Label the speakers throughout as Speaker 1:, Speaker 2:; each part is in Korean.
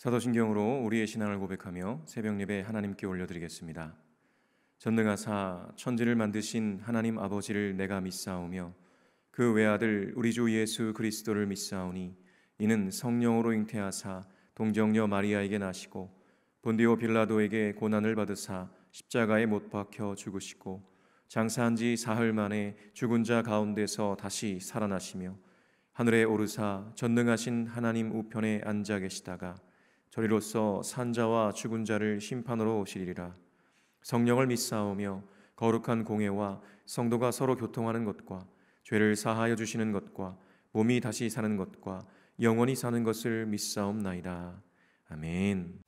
Speaker 1: 사도신경으로 우리의 신앙을 고백하며 새벽 예배 하나님께 올려드리겠습니다. 전능하사 천지를 만드신 하나님 아버지를 내가 믿사오며 그 외아들 우리 주 예수 그리스도를 믿사오니 이는 성령으로 잉태하사 동정녀 마리아에게 나시고 본디오 빌라도에게 고난을 받으사 십자가에 못 박혀 죽으시고 장사한 지 사흘 만에 죽은 자 가운데서 다시 살아나시며 하늘에 오르사 전능하신 하나님 우편에 앉아 계시다가 저리로서 산자와 죽은 자를 심판으로 오시리라. 성령을 믿사오며 거룩한 공회와 성도가 서로 교통하는 것과 죄를 사하여 주시는 것과 몸이 다시 사는 것과 영원히 사는 것을 믿사옵나이다. 아멘.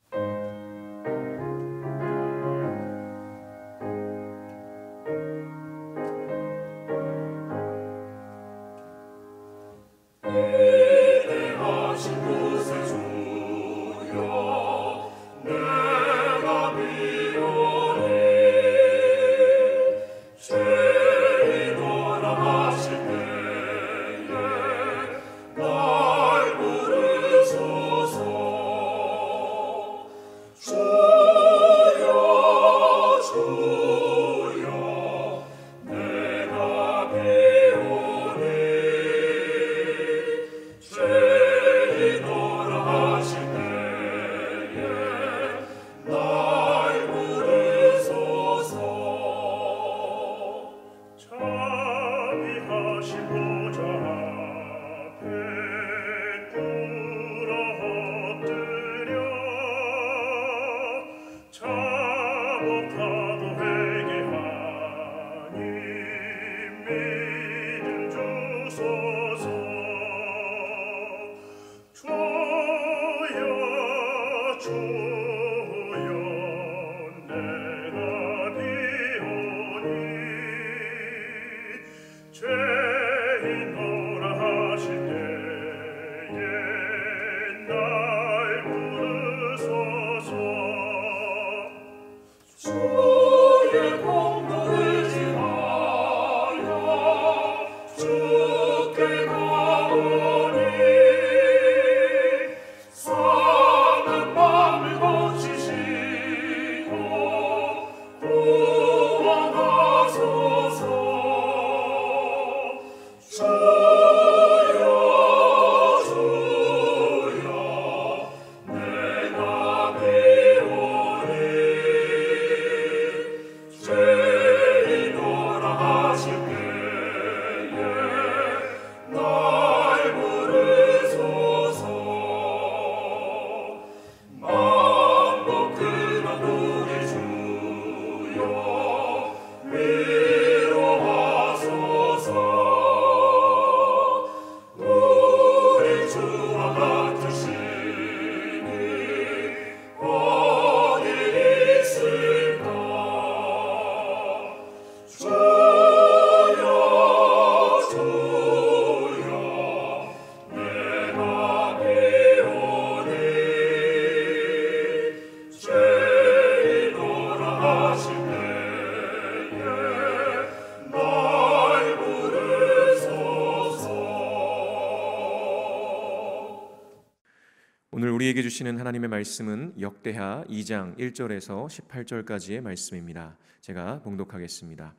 Speaker 1: 오늘 우리에게 주시는 하나님의 말씀은 역대하 2장 1절에서 18절까지의 말씀입니다. 제가 봉독하겠습니다.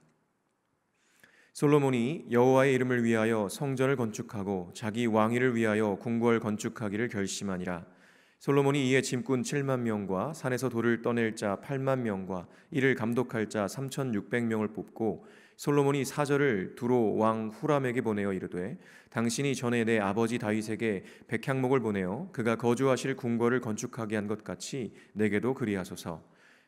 Speaker 1: 솔로몬이 여호와의 이름을 위하여 성전을 건축하고 자기 왕위를 위하여 궁궐 건축하기를 결심하니라. 솔로몬이 이에 짐꾼 7만 명과 산에서 돌을 떠낼 자 8만 명과 이를 감독할 자 3,600명을 뽑고 솔로몬이 사절을 두로 왕 후람에게 보내어 이르되 당신이 전에 내 아버지 다윗에게 백향목을 보내어 그가 거주하실 궁궐을 건축하게 한 것 같이 내게도 그리하소서.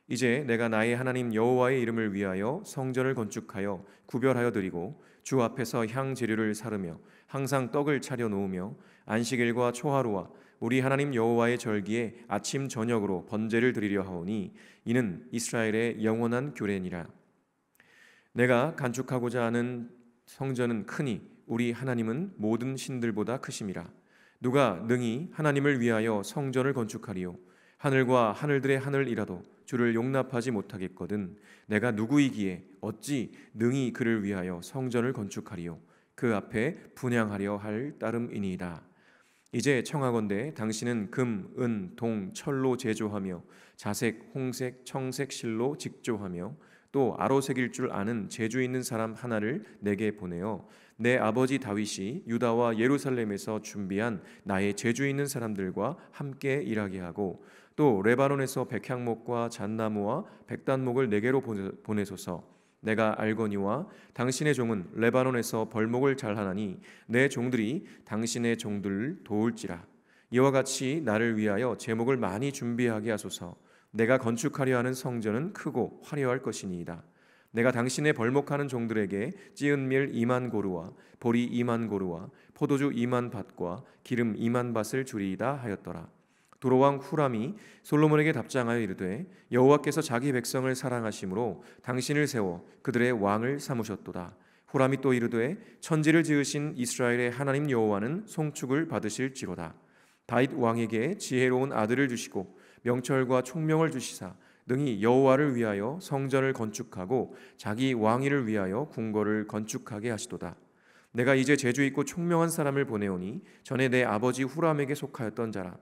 Speaker 1: 이제 내가 나의 하나님 여호와의 이름을 위하여 성전을 건축하여 구별하여 드리고 주 앞에서 향 재료를 사르며 항상 떡을 차려 놓으며 안식일과 초하루와 우리 하나님 여호와의 절기에 아침 저녁으로 번제를 드리려 하오니 이는 이스라엘의 영원한 규례니라. 내가 건축하고자 하는 성전은 크니 우리 하나님은 모든 신들보다 크심이라. 누가 능히 하나님을 위하여 성전을 건축하리요? 하늘과 하늘들의 하늘이라도 주를 용납하지 못하겠거든. 내가 누구이기에 어찌 능히 그를 위하여 성전을 건축하리요? 그 앞에 분향하려 할 따름이니이다. 이제 청하건대 당신은 금, 은, 동, 철로 제조하며 자색, 홍색, 청색 실로 직조하며 또 아로색일 줄 아는 재주 있는 사람 하나를 내게 보내어 내 아버지 다윗이 유다와 예루살렘에서 준비한 나의 재주 있는 사람들과 함께 일하게 하고 또 레바논에서 백향목과 잣나무와 백단목을 내게로 보내소서. 내가 알거니와 당신의 종은 레바논에서 벌목을 잘하나니 내 종들이 당신의 종들을 도울지라. 이와 같이 나를 위하여 제목을 많이 준비하게 하소서. 내가 건축하려 하는 성전은 크고 화려할 것이니이다. 내가 당신의 벌목하는 종들에게 찌은 밀 2만 고루와 보리 2만 고루와 포도주 2만 밭과 기름 2만 밭을 주리이다 하였더라. 도로왕 후람이 솔로몬에게 답장하여 이르되 여호와께서 자기 백성을 사랑하심으로 당신을 세워 그들의 왕을 삼으셨도다. 후람이 또 이르되 천지를 지으신 이스라엘의 하나님 여호와는 송축을 받으실지로다. 다윗 왕에게 지혜로운 아들을 주시고 명철과 총명을 주시사 능히 여호와를 위하여 성전을 건축하고 자기 왕위를 위하여 궁궐을 건축하게 하시도다. 내가 이제 재주 있고 총명한 사람을 보내오니 전에 내 아버지 후람에게 속하였던 자라.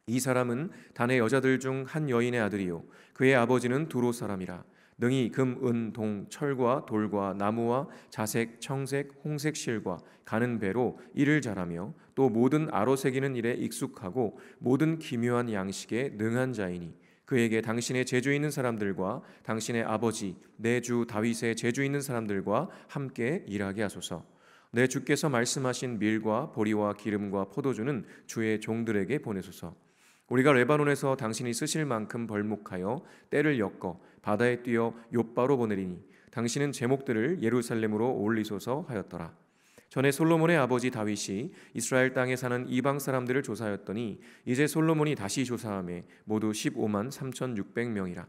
Speaker 1: 이 사람은 단의 여자들 중 한 여인의 아들이요 그의 아버지는 두로 사람이라. 능히 금, 은, 동, 철과 돌과 나무와 자색, 청색, 홍색 실과 가는 배로 일을 잘하며 또 모든 아로새기는 일에 익숙하고 모든 기묘한 양식에 능한 자이니 그에게 당신의 재주 있는 사람들과 당신의 아버지 내 주 다윗의 재주 있는 사람들과 함께 일하게 하소서. 내 주께서 말씀하신 밀과 보리와 기름과 포도주는 주의 종들에게 보내소서. 우리가 레바논에서 당신이 쓰실 만큼 벌목하여 때를 엮어 바다에 뛰어 욥바로 보내리니 당신은 제목들을 예루살렘으로 올리소서 하였더라. 전에 솔로몬의 아버지 다윗이 이스라엘 땅에 사는 이방 사람들을 조사하였더니 이제 솔로몬이 다시 조사하매 모두 15만 3,600명이라.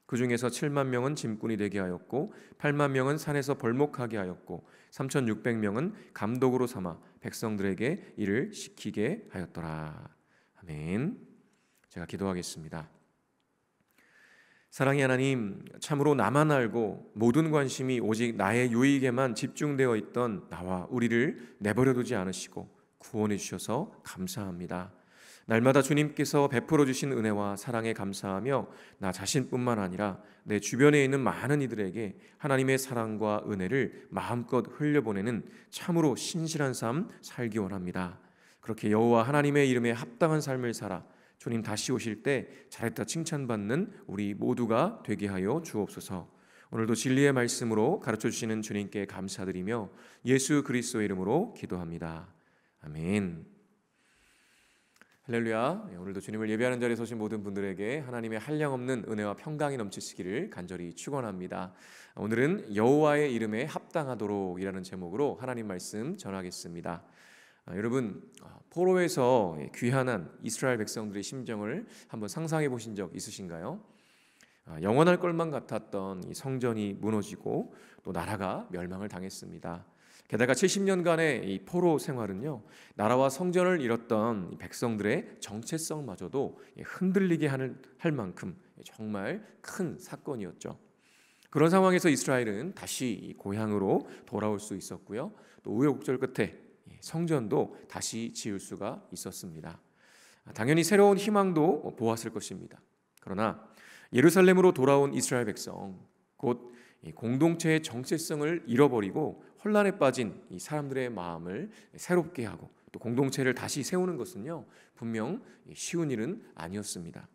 Speaker 1: 그 중에서 7만 명은 짐꾼이 되게 하였고 8만 명은 산에서 벌목하게 하였고 3,600명은 감독으로 삼아 백성들에게 일을 시키게 하였더라. 아멘. 제가 기도하겠습니다. 사랑의 하나님, 참으로 나만 알고 모든 관심이 오직 나의 유익에만 집중되어 있던 나와 우리를 내버려두지 않으시고 구원해 주셔서 감사합니다. 날마다 주님께서 베풀어 주신 은혜와 사랑에 감사하며 나 자신뿐만 아니라 내 주변에 있는 많은 이들에게 하나님의 사랑과 은혜를 마음껏 흘려보내는 참으로 신실한 삶 살기 원합니다. 그렇게 여호와 하나님의 이름에 합당한 삶을 살아 주님 다시 오실 때 잘했다 칭찬받는 우리 모두가 되게 하여 주옵소서. 오늘도 진리의 말씀으로 가르쳐 주시는 주님께 감사드리며 예수 그리스도의 이름으로 기도합니다. 아멘. 할렐루야. 오늘도 주님을 예배하는 자리에 서신 모든 분들에게 하나님의 한량없는 은혜와 평강이 넘치시기를 간절히 축원합니다. 오늘은 여호와의 이름에 합당하도록 이라는 제목으로 하나님 말씀 전하겠습니다. 여러분, 포로에서 귀환한 이스라엘 백성들의 심정을 한번 상상해 보신 적 있으신가요? 영원할 것만 같았던 이 성전이 무너지고 또 나라가 멸망을 당했습니다. 게다가 70년간의 이 포로 생활은요, 나라와 성전을 잃었던 백성들의 정체성마저도 흔들리게 할 만큼 정말 큰 사건이었죠. 그런 상황에서 이스라엘은 다시 고향으로 돌아올 수 있었고요, 또 우여곡절 끝에 성전도 다시 지을 수가 있었습니다. 당연히 새로운 희망도 보았을 것입니다. 그러나 예루살렘으로 돌아온 이스라엘 백성, 곧 공동체의 정체성을 잃어버리고 혼란에 빠진 이 사람들의 마음을 새롭게 하고 또 공동체를 다시 세우는 것은요, 분명 쉬운 일은 아니었습니다.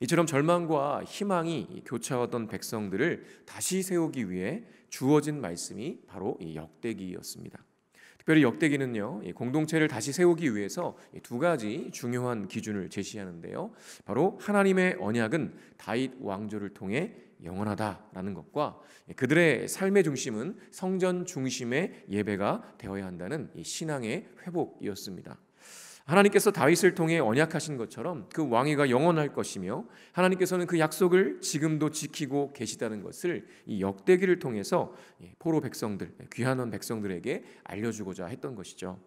Speaker 1: 이처럼 절망과 희망이 교차하던 백성들을 다시 세우기 위해 주어진 말씀이 바로 이 역대기였습니다. 특별히 역대기는요, 공동체를 다시 세우기 위해서 두 가지 중요한 기준을 제시하는데요, 바로 하나님의 언약은 다윗 왕조를 통해 영원하다라는 것과 그들의 삶의 중심은 성전 중심의 예배가 되어야 한다는 이 신앙의 회복이었습니다. 하나님께서 다윗을 통해 언약하신 것처럼 그 왕위가 영원할 것이며 하나님께서는 그 약속을 지금도 지키고 계시다는 것을 이 역대기를 통해서 포로 백성들, 귀환한 백성들에게 알려주고자 했던 것이죠.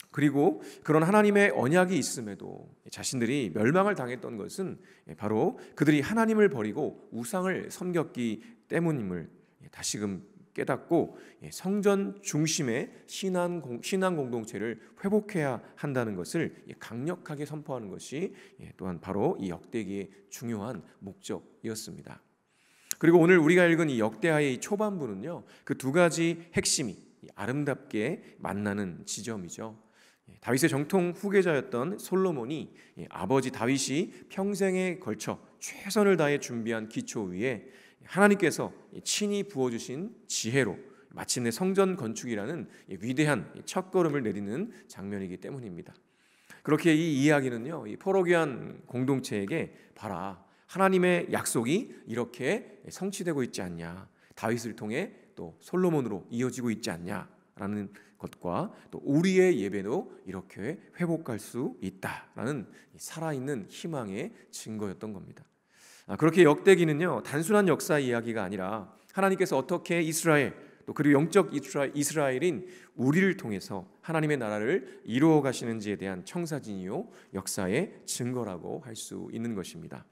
Speaker 1: 그리고 그런 하나님의 언약이 있음에도 자신들이 멸망을 당했던 것은 바로 그들이 하나님을 버리고 우상을 섬겼기 때문임을 다시금 깨닫고 성전 중심의 신앙 공동체를 회복해야 한다는 것을 강력하게 선포하는 것이 또한 바로 이 역대기의 중요한 목적이었습니다. 그리고 오늘 우리가 읽은 이 역대하의 초반부는요, 그 두 가지 핵심이 아름답게 만나는 지점이죠. 다윗의 정통 후계자였던 솔로몬이 아버지 다윗이 평생에 걸쳐 최선을 다해 준비한 기초 위에 하나님께서 친히 부어주신 지혜로 마침내 성전 건축이라는 위대한 첫걸음을 내디는 장면이기 때문입니다. 그렇게 이 이야기는요, 이 포로기한 공동체에게 봐라, 하나님의 약속이 이렇게 성취되고 있지 않냐, 다윗을 통해 또 솔로몬으로 이어지고 있지 않냐라는 것과 또 우리의 예배도 이렇게 회복할 수 있다라는 살아있는 희망의 증거였던 겁니다. 그렇게 역대기는요, 단순한 역사 이야기가 아니라 하나님께서 어떻게 이스라엘 또 그리고 영적 이스라엘인 우리를 통해서 하나님의 나라를 이루어 가시는지에 대한 청사진이요 역사의 증거라고 할 수 있는 것입니다.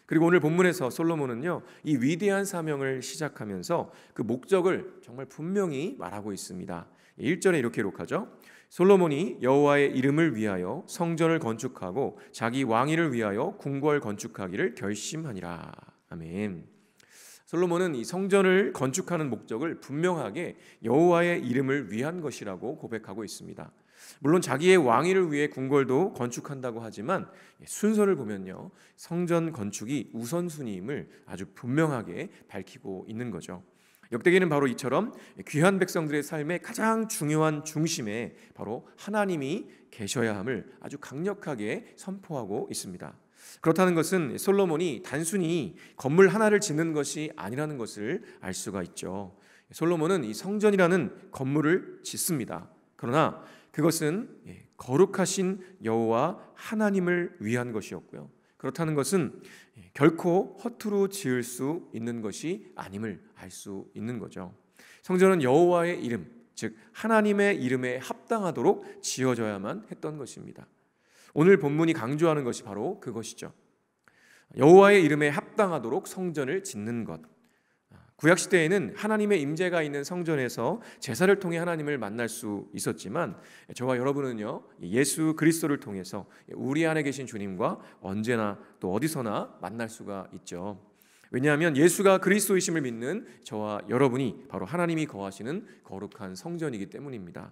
Speaker 1: 그리고 오늘 본문에서 솔로몬은요, 이 위대한 사명을 시작하면서 그 목적을 정말 분명히 말하고 있습니다. 1절에 이렇게 기록하죠. 솔로몬이 여호와의 이름을 위하여 성전을 건축하고 자기 왕위를 위하여 궁궐 건축하기를 결심하니라. 아멘. 솔로몬은 이 성전을 건축하는 목적을 분명하게 여호와의 이름을 위한 것이라고 고백하고 있습니다. 물론 자기의 왕위를 위해 궁궐도 건축한다고 하지만 순서를 보면요, 성전 건축이 우선순위임을 아주 분명하게 밝히고 있는 거죠. 역대기는 바로 이처럼 귀한 백성들의 삶의 가장 중요한 중심에 바로 하나님이 계셔야 함을 아주 강력하게 선포하고 있습니다. 그렇다는 것은 솔로몬이 단순히 건물 하나를 짓는 것이 아니라는 것을 알 수가 있죠. 솔로몬은 이 성전이라는 건물을 짓습니다. 그러나 그것은 거룩하신 여호와 하나님을 위한 것이었고요, 그렇다는 것은 결코 허투루 지을 수 있는 것이 아님을 알 수 있는 거죠. 성전은 여호와의 이름, 즉 하나님의 이름에 합당하도록 지어져야만 했던 것입니다. 오늘 본문이 강조하는 것이 바로 그것이죠. 여호와의 이름에 합당하도록 성전을 짓는 것. 구약 시대에는 하나님의 임재가 있는 성전에서 제사를 통해 하나님을 만날 수 있었지만 저와 여러분은요, 예수 그리스도를 통해서 우리 안에 계신 주님과 언제나 또 어디서나 만날 수가 있죠. 왜냐하면 예수가 그리스도이심을 믿는 저와 여러분이 바로 하나님이 거하시는 거룩한 성전이기 때문입니다.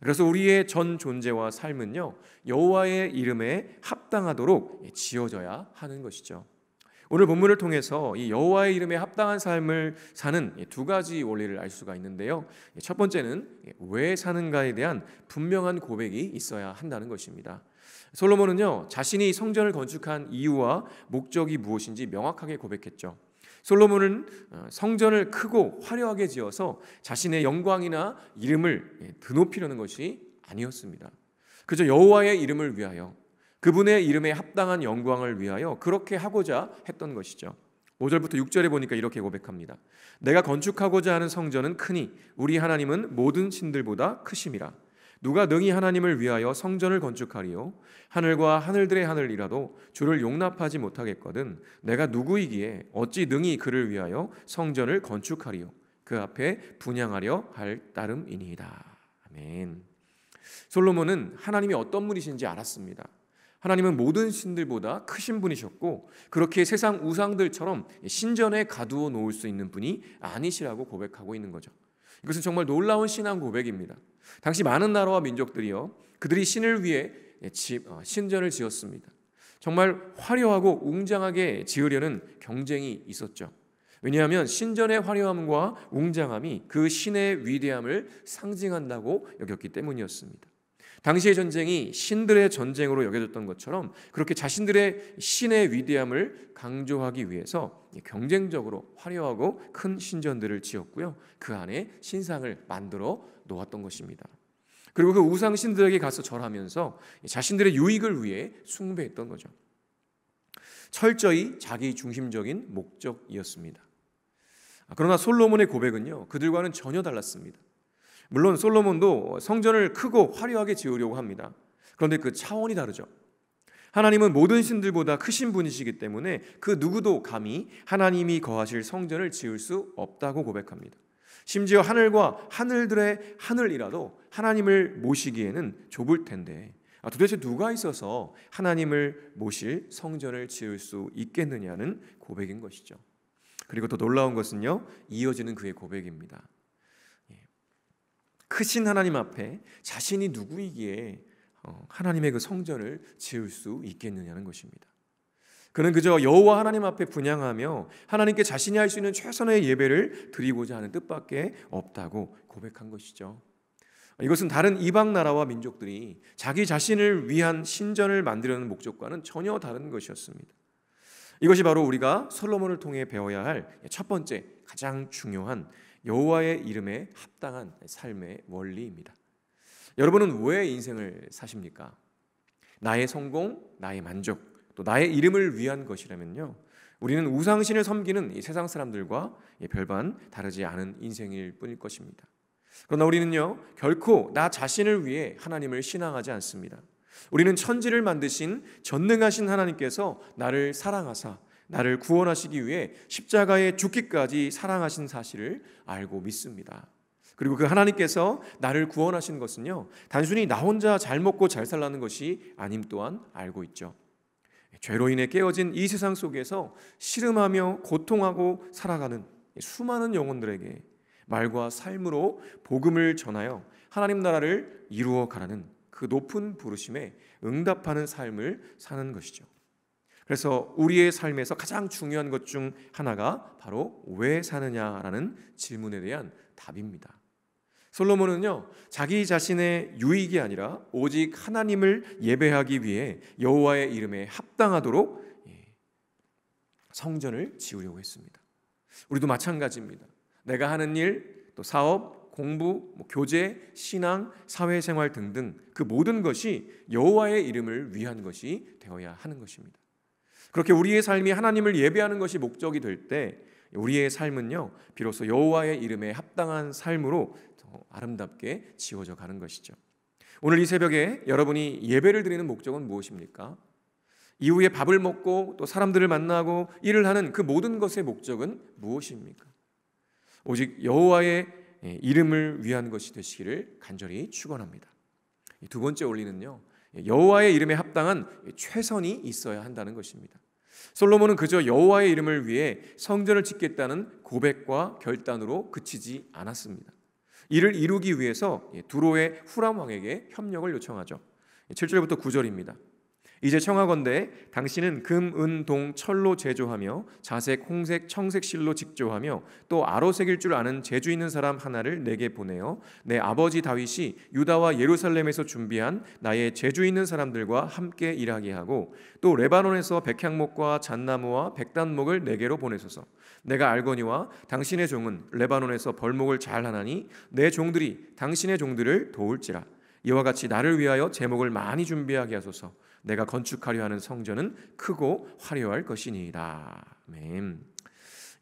Speaker 1: 그래서 우리의 전 존재와 삶은요, 여호와의 이름에 합당하도록 지어져야 하는 것이죠. 오늘 본문을 통해서 이 여호와의 이름에 합당한 삶을 사는 두 가지 원리를 알 수가 있는데요, 첫 번째는 왜 사는가에 대한 분명한 고백이 있어야 한다는 것입니다. 솔로몬은요, 자신이 성전을 건축한 이유와 목적이 무엇인지 명확하게 고백했죠. 솔로몬은 성전을 크고 화려하게 지어서 자신의 영광이나 이름을 드높이려는 것이 아니었습니다. 그저 여호와의 이름을 위하여, 그분의 이름에 합당한 영광을 위하여 그렇게 하고자 했던 것이죠. 5절부터 6절에 보니까 이렇게 고백합니다. 내가 건축하고자 하는 성전은 크니 우리 하나님은 모든 신들보다 크심이라. 누가 능히 하나님을 위하여 성전을 건축하리요? 하늘과 하늘들의 하늘이라도 주를 용납하지 못하겠거든. 내가 누구이기에 어찌 능히 그를 위하여 성전을 건축하리요? 그 앞에 분향하려 할 따름이니이다. 아멘. 솔로몬은 하나님이 어떤 분이신지 알았습니다. 하나님은 모든 신들보다 크신 분이셨고 그렇게 세상 우상들처럼 신전에 가두어 놓을 수 있는 분이 아니시라고 고백하고 있는 거죠. 이것은 정말 놀라운 신앙 고백입니다. 당시 많은 나라와 민족들이요, 그들이 신을 위해 신전을 지었습니다. 정말 화려하고 웅장하게 지으려는 경쟁이 있었죠. 왜냐하면 신전의 화려함과 웅장함이 그 신의 위대함을 상징한다고 여겼기 때문이었습니다. 당시의 전쟁이 신들의 전쟁으로 여겨졌던 것처럼 그렇게 자신들의 신의 위대함을 강조하기 위해서 경쟁적으로 화려하고 큰 신전들을 지었고요, 그 안에 신상을 만들어 놓았던 것입니다. 그리고 그 우상 신들에게 가서 절하면서 자신들의 유익을 위해 숭배했던 거죠. 철저히 자기 중심적인 목적이었습니다. 그러나 솔로몬의 고백은요, 그들과는 전혀 달랐습니다. 물론 솔로몬도 성전을 크고 화려하게 지으려고 합니다. 그런데 그 차원이 다르죠. 하나님은 모든 신들보다 크신 분이시기 때문에 그 누구도 감히 하나님이 거하실 성전을 지을 수 없다고 고백합니다. 심지어 하늘과 하늘들의 하늘이라도 하나님을 모시기에는 좁을 텐데 도대체 누가 있어서 하나님을 모실 성전을 지을 수 있겠느냐는 고백인 것이죠. 그리고 더 놀라운 것은요, 이어지는 그의 고백입니다. 크신 하나님 앞에 자신이 누구이기에 하나님의 그 성전을 지을 수 있겠느냐는 것입니다. 그는 그저 여호와 하나님 앞에 분향하며 하나님께 자신이 할 수 있는 최선의 예배를 드리고자 하는 뜻밖에 없다고 고백한 것이죠. 이것은 다른 이방 나라와 민족들이 자기 자신을 위한 신전을 만들려는 목적과는 전혀 다른 것이었습니다. 이것이 바로 우리가 솔로몬을 통해 배워야 할 첫 번째 가장 중요한 여호와의 이름에 합당한 삶의 원리입니다. 여러분은 왜 인생을 사십니까? 나의 성공, 나의 만족, 또 나의 이름을 위한 것이라면요, 우리는 우상신을 섬기는 이 세상 사람들과 별반 다르지 않은 인생일 뿐일 것입니다. 그러나 우리는요, 결코 나 자신을 위해 하나님을 신앙하지 않습니다. 우리는 천지를 만드신 전능하신 하나님께서 나를 사랑하사 나를 구원하시기 위해 십자가에 죽기까지 사랑하신 사실을 알고 믿습니다. 그리고 그 하나님께서 나를 구원하신 것은요, 단순히 나 혼자 잘 먹고 잘 살라는 것이 아님 또한 알고 있죠. 죄로 인해 깨어진 이 세상 속에서 시름하며 고통하고 살아가는 수많은 영혼들에게 말과 삶으로 복음을 전하여 하나님 나라를 이루어 가라는 그 높은 부르심에 응답하는 삶을 사는 것이죠. 그래서 우리의 삶에서 가장 중요한 것 중 하나가 바로 왜 사느냐라는 질문에 대한 답입니다. 솔로몬은요, 자기 자신의 유익이 아니라 오직 하나님을 예배하기 위해 여호와의 이름에 합당하도록 성전을 지으려고 했습니다. 우리도 마찬가지입니다. 내가 하는 일, 또 사업, 공부, 교제, 신앙, 사회생활 등등 그 모든 것이 여호와의 이름을 위한 것이 되어야 하는 것입니다. 그렇게 우리의 삶이 하나님을 예배하는 것이 목적이 될 때 우리의 삶은요, 비로소 여호와의 이름에 합당한 삶으로 더 아름답게 지어져 가는 것이죠. 오늘 이 새벽에 여러분이 예배를 드리는 목적은 무엇입니까? 이후에 밥을 먹고 또 사람들을 만나고 일을 하는 그 모든 것의 목적은 무엇입니까? 오직 여호와의 이름을 위한 것이 되시기를 간절히 축원합니다. 두 번째 원리는요, 여호와의 이름에 합당한 최선이 있어야 한다는 것입니다. 솔로몬은 그저 여호와의 이름을 위해 성전을 짓겠다는 고백과 결단으로 그치지 않았습니다. 이를 이루기 위해서 두로의 후람 왕에게 협력을 요청하죠. 7절부터 9절입니다. 이제 청하건대 당신은 금, 은, 동, 철로 제조하며 자색, 홍색, 청색 실로 직조하며 또 아로색일 줄 아는 재주 있는 사람 하나를 내게 보내어 내 아버지 다윗이 유다와 예루살렘에서 준비한 나의 재주 있는 사람들과 함께 일하게 하고 또 레바논에서 백향목과 잣나무와 백단목을 내게로 보내소서. 내가 알거니와 당신의 종은 레바논에서 벌목을 잘 하나니 내 종들이 당신의 종들을 도울지라. 이와 같이 나를 위하여 제목을 많이 준비하게 하소서. 내가 건축하려 하는 성전은 크고 화려할 것이니이다. 아멘.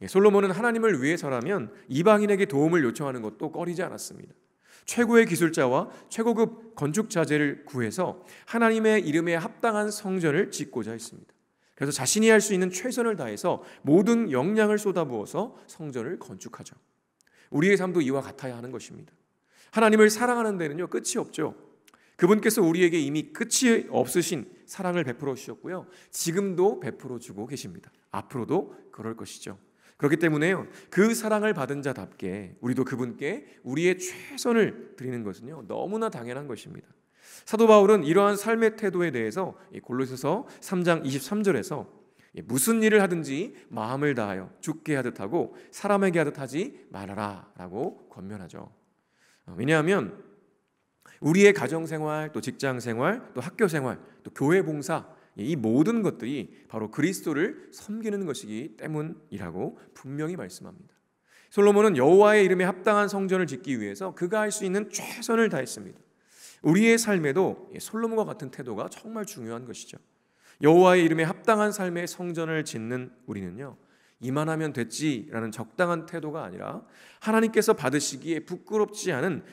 Speaker 1: 솔로몬은 하나님을 위해서라면 이방인에게 도움을 요청하는 것도 꺼리지 않았습니다. 최고의 기술자와 최고급 건축 자재를 구해서 하나님의 이름에 합당한 성전을 짓고자 했습니다. 그래서 자신이 할 수 있는 최선을 다해서 모든 역량을 쏟아부어서 성전을 건축하죠. 우리의 삶도 이와 같아야 하는 것입니다. 하나님을 사랑하는 데는요, 끝이 없죠. 그분께서 우리에게 이미 끝이 없으신 사랑을 베풀어 주셨고요, 지금도 베풀어 주고 계십니다. 앞으로도 그럴 것이죠. 그렇기 때문에요, 그 사랑을 받은 자답게 우리도 그분께 우리의 최선을 드리는 것은요, 너무나 당연한 것입니다. 사도 바울은 이러한 삶의 태도에 대해서 골로새서 3장 23절에서 무슨 일을 하든지 마음을 다하여 주께 하듯 하고 사람에게 하듯 하지 말아라 라고 권면하죠. 왜냐하면 우리의 가정생활, 또 직장생활, 또 학교생활, 또 교회 봉사, 이 모든 것들이 바로 그리스도를 섬기는 것이기 때문이라고 분명히 말씀합니다. 솔로몬은 여호와의 이름에 합당한 성전을 짓기 위해서 그가 할 수 있는 최선을 다했습니다. 우리의 삶에도 솔로몬과 같은 태도가 정말 중요한 것이죠. 여호와의 이름에 합당한 삶의 성전을 짓는 우리는요, 이만하면 됐지라는 적당한 태도가 아니라 하나님께서 받으시기에 부끄럽지 않은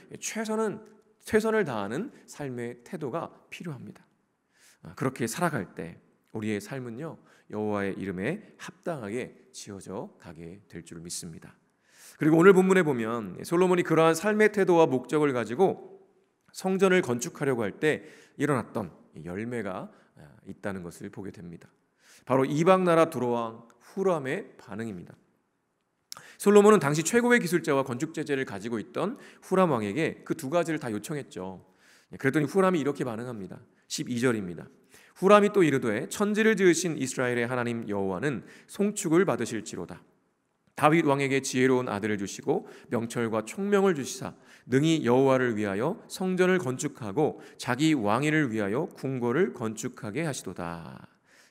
Speaker 1: 최선을 다하는 삶의 태도가 필요합니다. 그렇게 살아갈 때 우리의 삶은요, 여호와의 이름에 합당하게 지어져 가게 될 줄 믿습니다. 그리고 오늘 본문에 보면 솔로몬이 그러한 삶의 태도와 목적을 가지고 성전을 건축하려고 할 때 일어났던 열매가 있다는 것을 보게 됩니다. 바로 이방 나라 두로왕 후람의 반응입니다. 솔로몬은 당시 최고의 기술자와 건축 재재를 가지고 있던 후람 왕에게 그 두 가지를 다 요청했죠. 그랬더니 후람이 이렇게 반응합니다. 12절입니다. 후람이 또 이르되 천지를 지으신 이스라엘의 하나님 여호와는 송축을 받으실지로다. 다윗 왕에게 지혜로운 아들을 주시고 명철과 총명을 주시사 능히 여호와를 위하여 성전을 건축하고 자기 왕위를 위하여 궁궐을 건축하게 하시도다.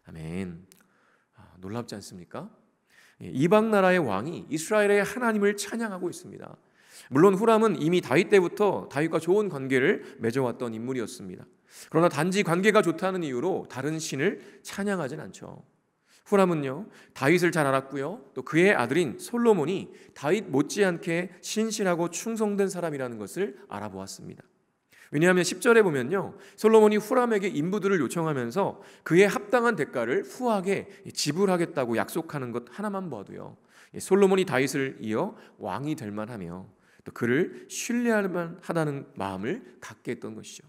Speaker 1: 아멘. 놀랍지 않습니까? 이방 나라의 왕이 이스라엘의 하나님을 찬양하고 있습니다. 물론 후람은 이미 다윗 때부터 다윗과 좋은 관계를 맺어왔던 인물이었습니다. 그러나 단지 관계가 좋다는 이유로 다른 신을 찬양하진 않죠. 후람은요, 다윗을 잘 알았고요, 또 그의 아들인 솔로몬이 다윗 못지않게 신실하고 충성된 사람이라는 것을 알아보았습니다. 왜냐하면 10절에 보면요, 솔로몬이 후람에게 인부들을 요청하면서 그에 합당한 대가를 후하게 지불하겠다고 약속하는 것 하나만 봐도요, 솔로몬이 다윗을 이어 왕이 될 만하며 또 그를 신뢰할 만하다는 마음을 갖게 했던 것이죠.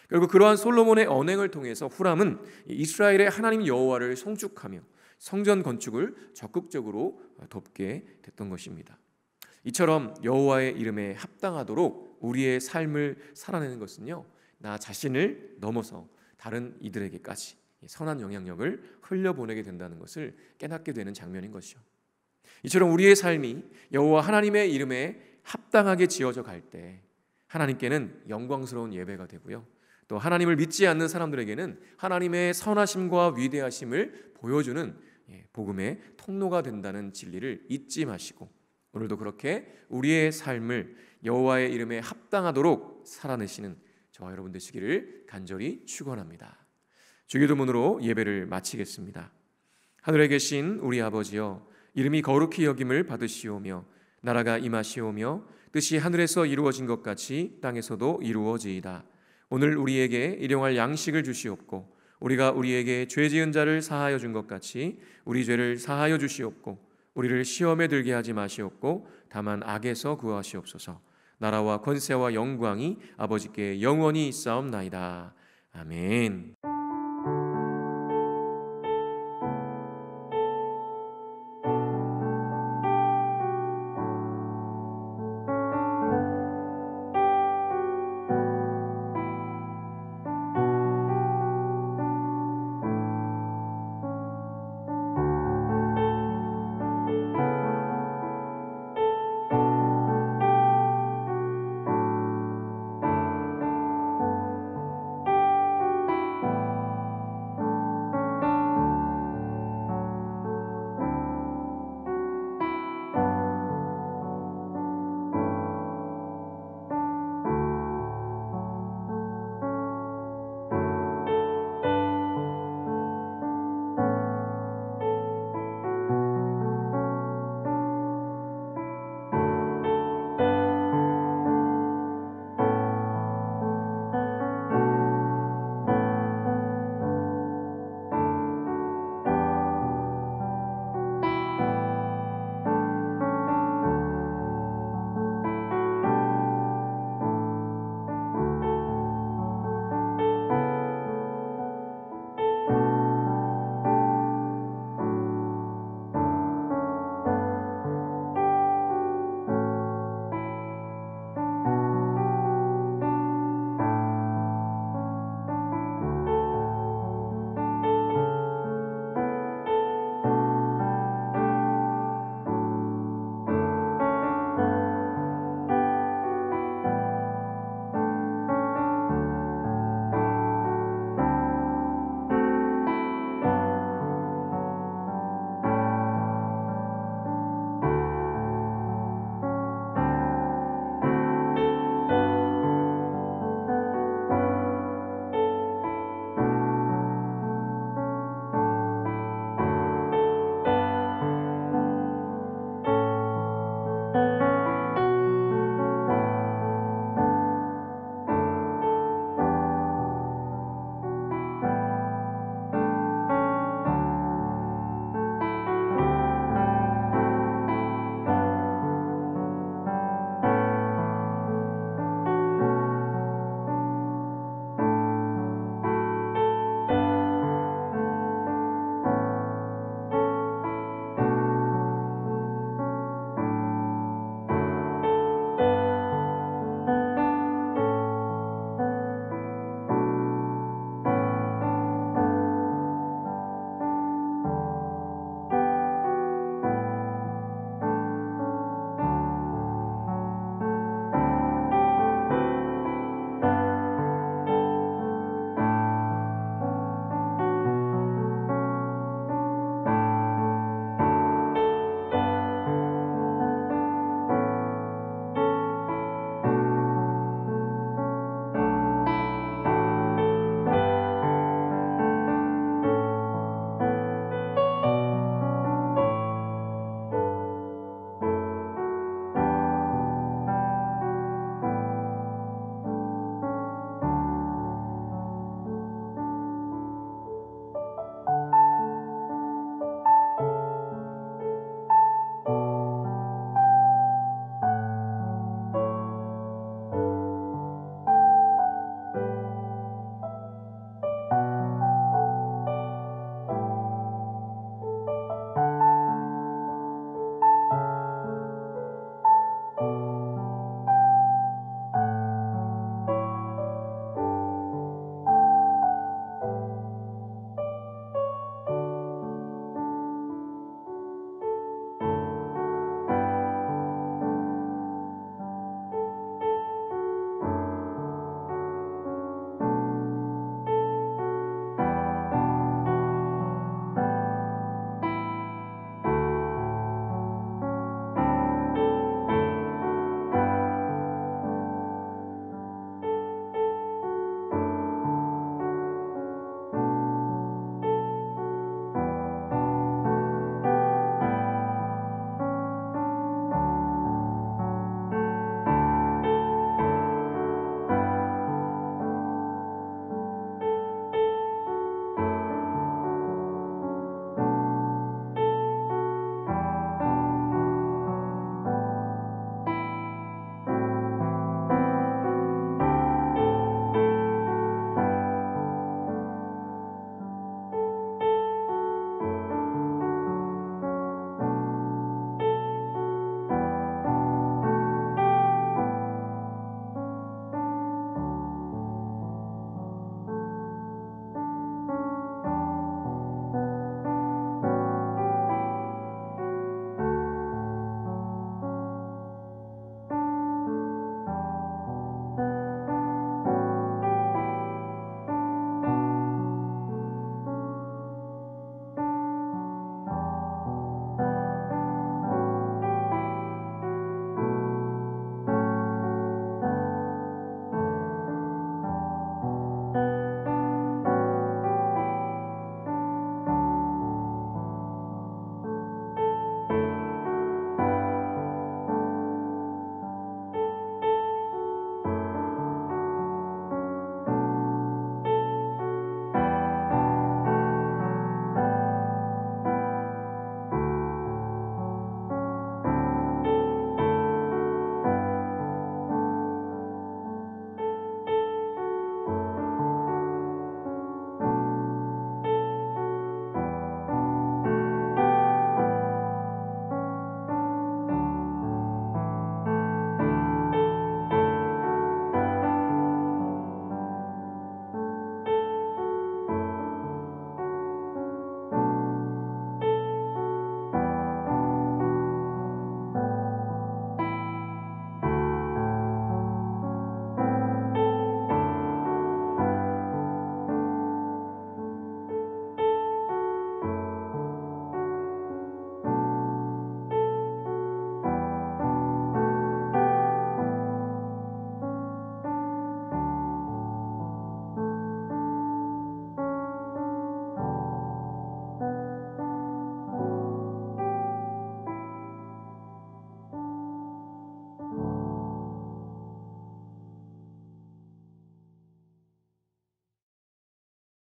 Speaker 1: 결국 그러한 솔로몬의 언행을 통해서 후람은 이스라엘의 하나님 여호와를 송축하며 성전 건축을 적극적으로 돕게 됐던 것입니다. 이처럼 여호와의 이름에 합당하도록 우리의 삶을 살아내는 것은요, 나 자신을 넘어서 다른 이들에게까지 선한 영향력을 흘려보내게 된다는 것을 깨닫게 되는 장면인 것이죠. 이처럼 우리의 삶이 여호와 하나님의 이름에 합당하게 지어져 갈 때 하나님께는 영광스러운 예배가 되고요, 또 하나님을 믿지 않는 사람들에게는 하나님의 선하심과 위대하심을 보여주는 복음의 통로가 된다는 진리를 잊지 마시고 오늘도 그렇게 우리의 삶을 여호와의 이름에 합당하도록 살아내시는 저와 여러분 되시기를 간절히 축원합니다. 주기도문으로 예배를 마치겠습니다. 하늘에 계신 우리 아버지여, 이름이 거룩히 여김을 받으시오며 나라가 임하시오며 뜻이 하늘에서 이루어진 것 같이 땅에서도 이루어지이다. 오늘 우리에게 일용할 양식을 주시옵고 우리가 우리에게 죄 지은 자를 사하여 준 것 같이 우리 죄를 사하여 주시옵고 우리를 시험에 들게 하지 마시옵고 다만 악에서 구하시옵소서. 나라와 권세와 영광이 아버지께 영원히 있사옵나이다. 아멘.